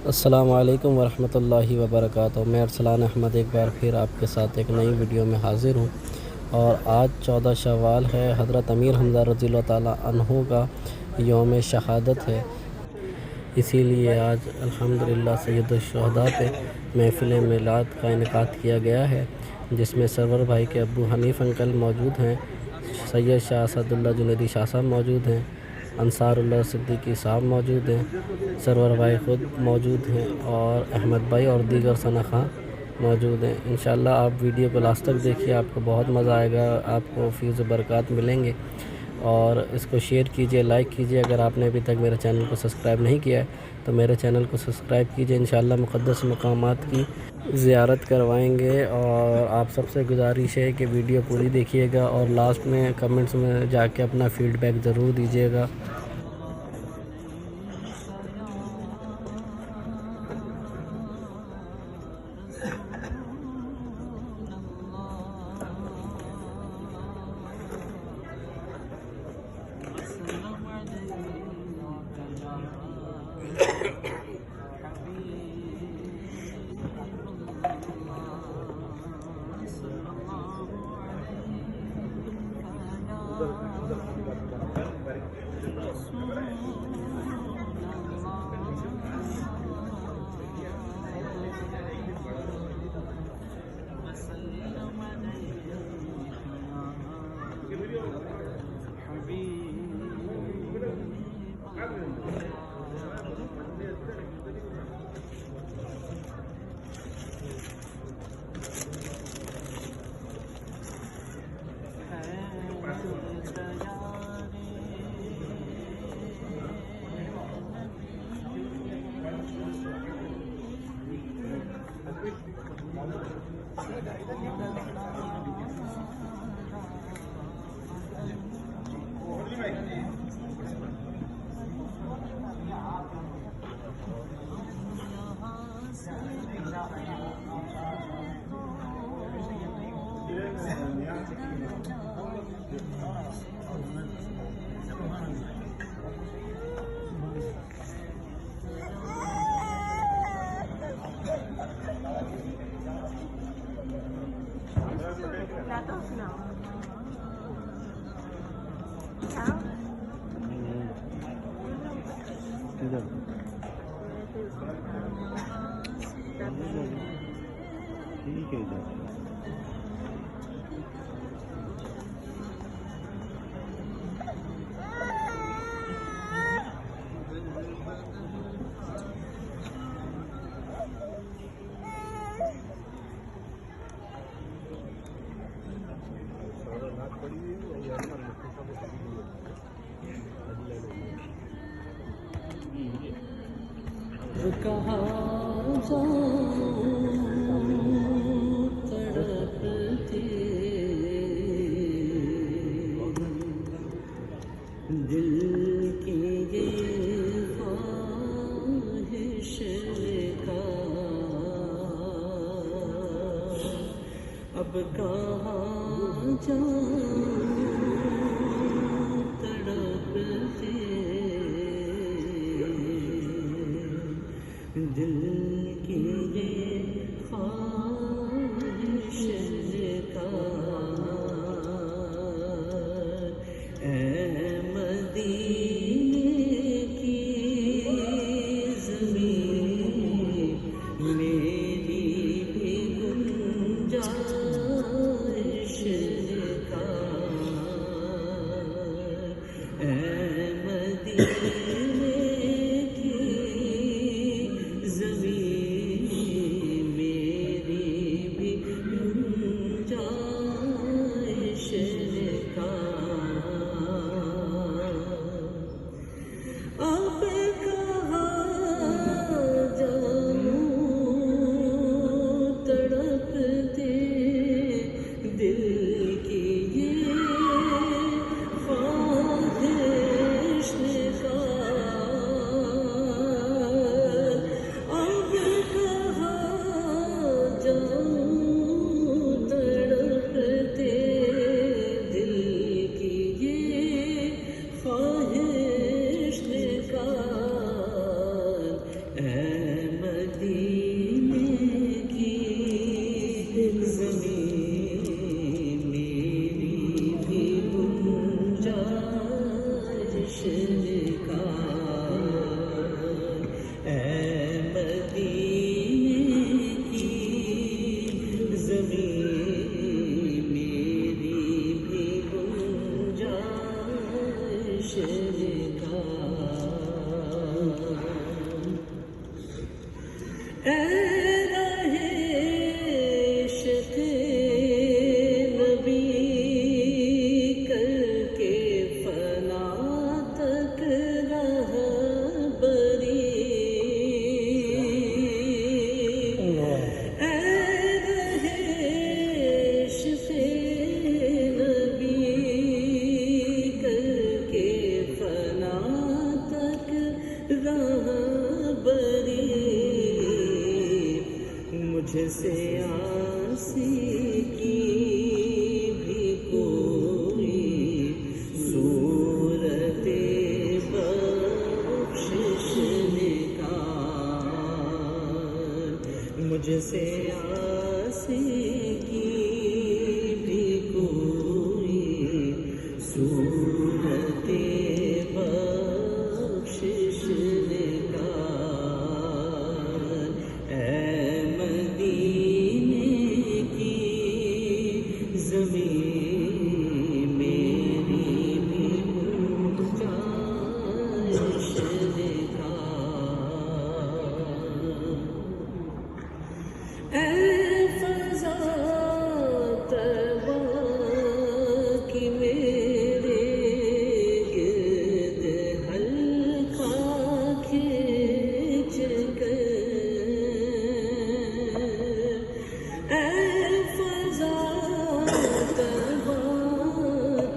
السلام علیکم ورحمۃ اللہ وبرکاتہ۔ میں ارسلان احمد ایک بار پھر آپ کے ساتھ ایک نئی ویڈیو میں حاضر ہوں، اور آج 14 شوال ہے۔ حضرت امیر حمزہ رضی اللہ تعالیٰ عنہ کا یوم شہادت ہے، اسی لیے آج الحمدللہ سید الشہداء پہ محفل میلاد کا انعقاد کیا گیا ہے، جس میں سرور بھائی کے ابو حنیف انکل موجود ہیں، سید شاہ اسد اللہ جنیدی شاہ صاحب موجود ہیں، انصار اللہ صدیقی صاحب موجود ہیں، سرور بھائی خود موجود ہیں، اور احمد بھائی اور دیگر ثنا خان موجود ہیں۔ انشاءاللہ آپ ویڈیو کو لاسٹ تک دیکھیے، آپ کو بہت مزہ آئے گا، آپ کو فیض و برکات ملیں گے۔ اور اس کو شیئر کیجئے، لائک کیجئے۔ اگر آپ نے ابھی تک میرے چینل کو سبسکرائب نہیں کیا ہے تو میرے چینل کو سبسکرائب کیجئے۔ انشاءاللہ مقدس مقامات کی زیارت کروائیں گے، اور آپ سب سے گزارش ہے کہ ویڈیو پوری دیکھیے گا، اور لاسٹ میں کمنٹس میں جا کے اپنا فیڈ بیک ضرور دیجیے گا۔ ٹھیک ہے جی۔ کہاں تڑپتی دل کی یہ خواہش کا، اب کہاں جاؤں تڑپتی دل کی یہ خواہش کا، اے مدینے کی زمین میری بھی گنجائش کا، اے مدینے زمین مدینے کی زمین میری بھی گنجائش کا اے مدینے کی زمین میری بھی گنجائش کا اے راہ عشق نبی کر کے فنا تک رہبری اے راہ عشق نبی کر کے فنا تک رہبری مجھ سے آسی کی بھی کوئی صورت بخشش نکال مجھ سے آسی کی بھی کوئی صورت بخشش نکال اے مدینے کی زمین میری بھی گنجائش اے فضا طیبہ کی میرے گرد حلقہ کھینچ کر اے فضا طیبہ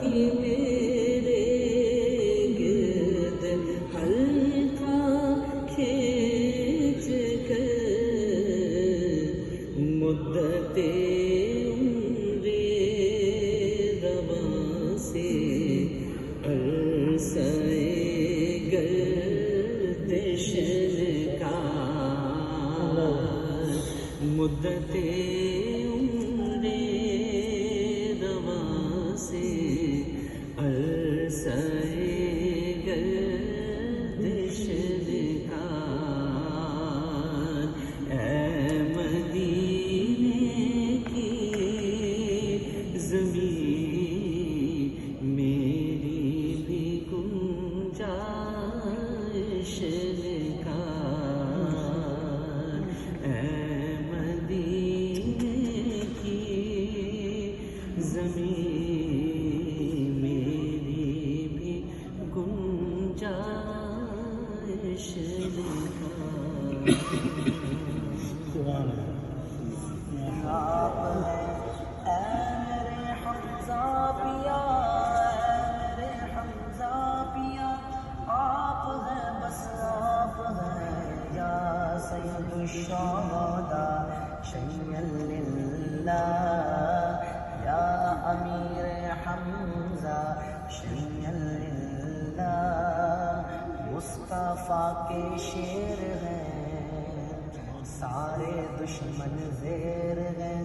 کی میرے گرد حلقہ کھینچ کر مدت عمر رواں سے عرصہ گردش کا مدت عمر رواں سے عرصہ گردش کا اے مدینے کی زمین میری بھی گنجائش کا اے مدینے کی زمین میری بھی گنجائش کا سید الشہداء شیئا للہ یا امیر حمزہ شیئا للہ مصطفیٰ کے شیر ہیں سارے دشمن زیر ہیں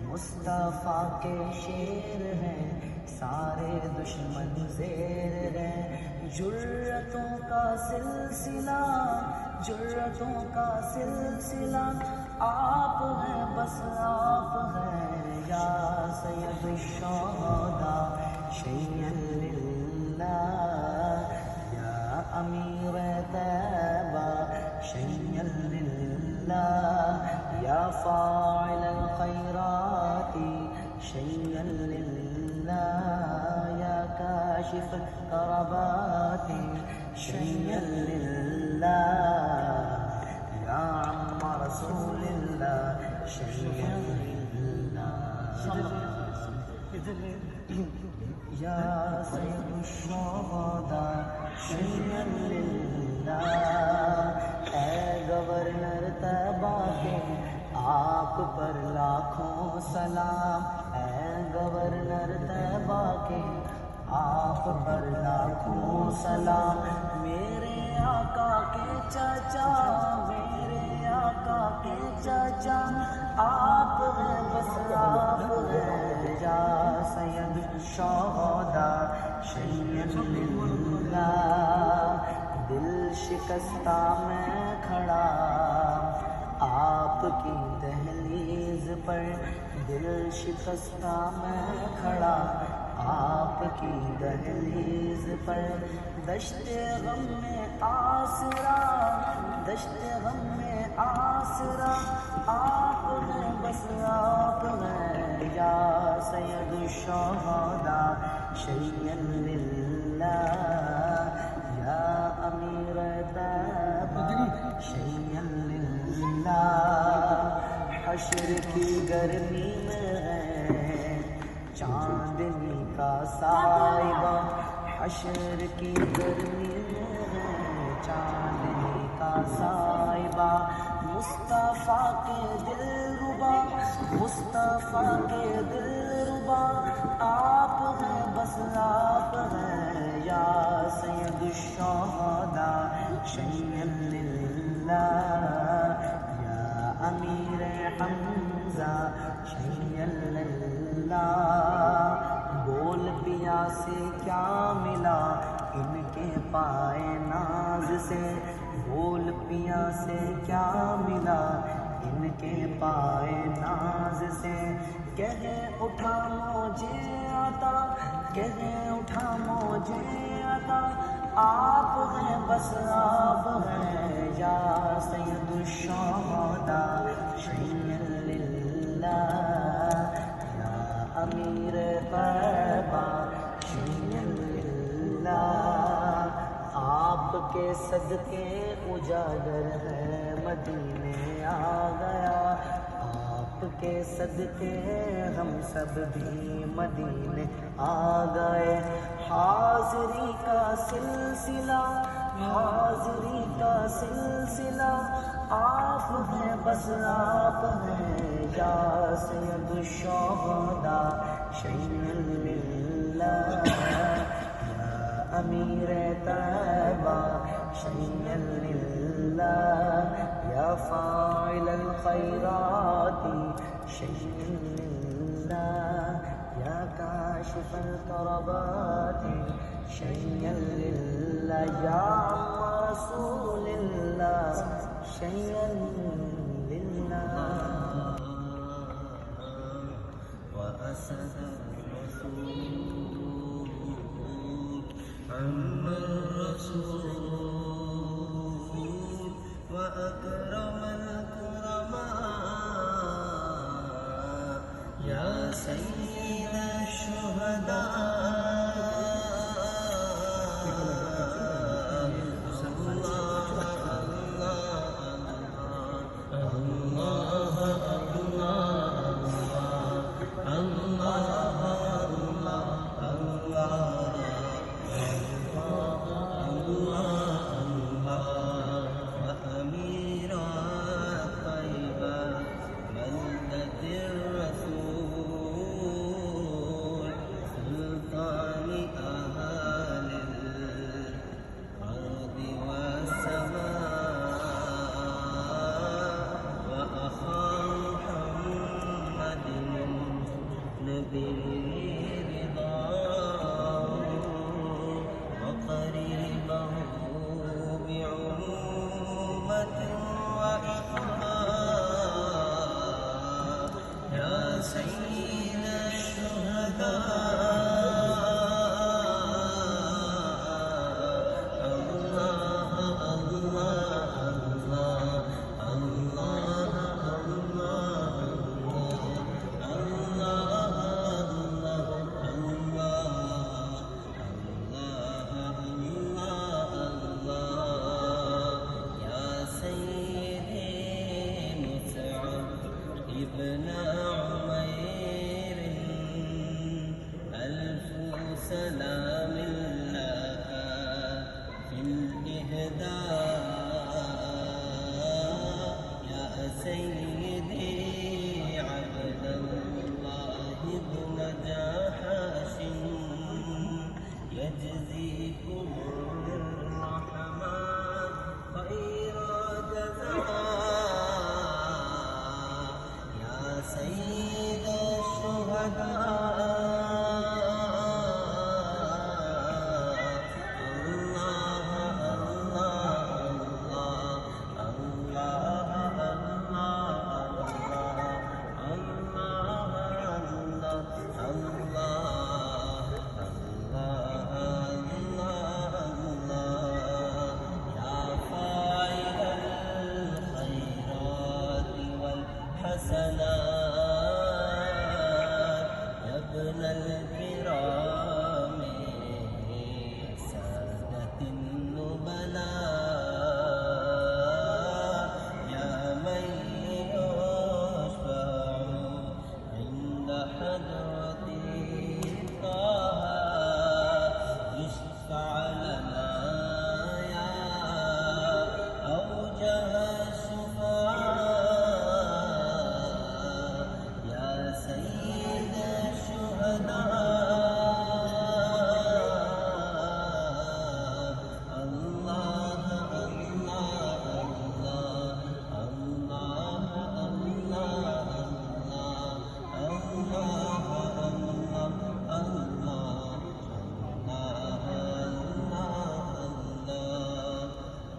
مصطفیٰ کے شیر ہیں سارے دشمن زیر ہیں جرتوں کا سلسلہ جرتوں کا سلسلہ آپ ہیں بس آپ ہیں یا سید الشہداء شیئا للہ یا امیر طیبہ شیئا للہ یا فاعل الخیرات شیئا للہ یا کاشف الکربات شیئا للہ یا عم رسول اللہ شیئا للہ یا سید الشہداء شیئا للہ اے گورنر طیبہ کے آپ پر لاکھوں سلام اے گورنر طیبہ کے آپ پر لاکھوں سلام میرے آقا کے چچا میرے آقا بچہ آپ ہیں بس آپ ہیں یا سید الشہداء شیئا للہ دل شکستہ میں کھڑا آپ کی دہلیز پر دل شکستہ میں کھڑا آپ کی دہلیز پر دشت غم میں آسرا دشت غم میں آسرا آپ ہیں بس آپ ہیں یا سید الشہداء شیئا للہ یا امیر طیبہ شیئا للہ حشر کی گرمی میں ہے چاندنی کا سائبہ حشر کی گرمی میں ہے چاندنی کا سائبہ مصطفیٰ کے دل ربا مصطفیٰ کے دل ربا آپ ہیں بس آپ ہیں یا سید الشہداء شیئا للہ یا امیر حمزہ شیئا للہ بول پیا سے کیا ملا ان کے پائے ناز سے بول پیا سے کیا ملا ان کے پائے ناز سے کہے اٹھا مجھے عطا کہے اٹھا مجھے عطا آپ ہیں بس آپ ہیں یا سید الشہداء شیئا للہ یا امیر طیبہ شیئا للہ آپ کے صدقے اجاگر ہے مدینے آ گیا آپ کے صدقے ہم سب بھی مدینے آ گئے حاضری کا سلسلہ حاضری کا سلسلہ آپ ہیں بس آپ ہیں یا سید الشہداء شیئا للہ یا امیر طیبہ شیئا للہ یا فاعل الخیرات شیئا للہ یا کاشف الکربات شیئا للہ یا عم رسول اللہ شیئا للہ وأسد الرسول عم الرسول وأكرم الكرماء يا سيد الشهداء الحسنات يا ابن الكرام سادة النبلاء يا من يشفع عند حضرة طه اشفع لنا يا أوجه الشفعاء يا سيد الشهداء الله الله الله الله الله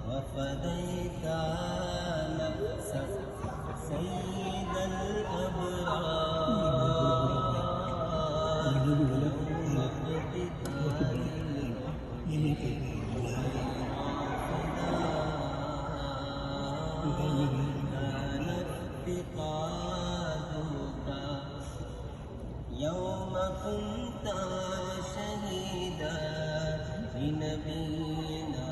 وفديت نفسك سيد الأبرار كانت فقادك يوم كنت شهيدا لنبينا